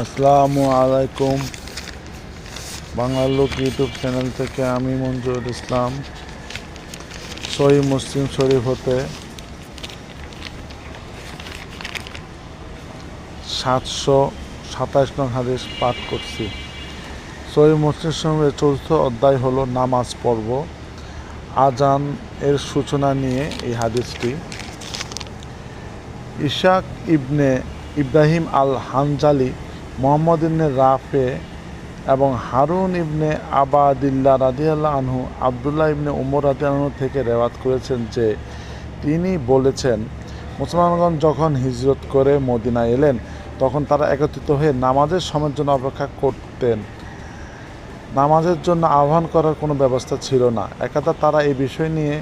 আসসালামু আলাইকুম। বাংলা লোক ইউটিউব চ্যানেল থেকে আমি মঞ্জুরুল ইসলাম সহিহ মুসলিম শরীফ হতে 727 নং হাদিস পাঠ করছি। সহিহ মুসলিম শরীফের চতুর্থ অধ্যায় হলো নামাজ পর্ব। আজান এর সূচনা নিয়ে এই হাদিসটি। ইশাক ইবনে ইব্রাহিম আল হানজালি, মোহাম্মদ ইবনে রাফে এবং হারুন ইবনে আবাদিল্লাহ রাদিয়াল্লাহু আনহু আবদুল্লাহ ইবনে উমর রাদিয়াল্লাহু আনহু থেকে রেওয়াত করেছেন যে তিনি বলেছেন, মুসলমানগণ যখন হিজরত করে মদিনায় এলেন তখন তারা একত্রিত হয়ে নামাজের সময়ের জন্য অপেক্ষা করতেন। নামাজের জন্য আহ্বান করার কোনো ব্যবস্থা ছিল না। একদা তারা এই বিষয় নিয়ে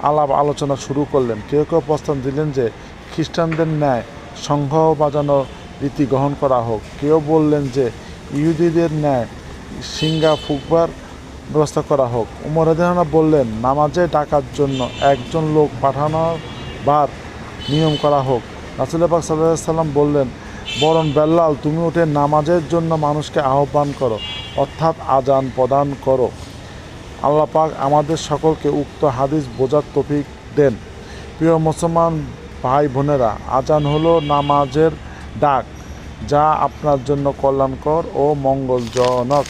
আলাপ আলোচনা শুরু করলেন। কেউ কেউ প্রস্তাব দিলেন যে খ্রিস্টানদের ন্যায় শঙ্খ বাজানোর রীতি গ্রহণ করা হোক। কেউ বললেন যে ইহুদিদের ন্যায় সিঙ্গা ফুঁকবার ব্যবস্থা করা হোক। উমর রাদিয়াল্লাহু আনহু বললেন, নামাজে ডাকার জন্য একজন লোক পাঠানোর বার নিয়ম করা হোক। রাসূলুল্লাহ পাক সাল্লাল্লাহু আলাইহি ওয়াসাল্লাম বললেন, বরং বেল্লাল, তুমি উঠে নামাজের জন্য মানুষকে আহ্বান করো, অর্থাৎ আজান প্রদান করো। আল্লাহ পাক আমাদের সকলকে উক্ত হাদিস বোঝার তৌফিক দেন। প্রিয় মুসলমান ভাই বোনেরা, আজান হলো নামাজের ডাক, যা আপনার জন্য কল্যাণকর ও মঙ্গলজনক।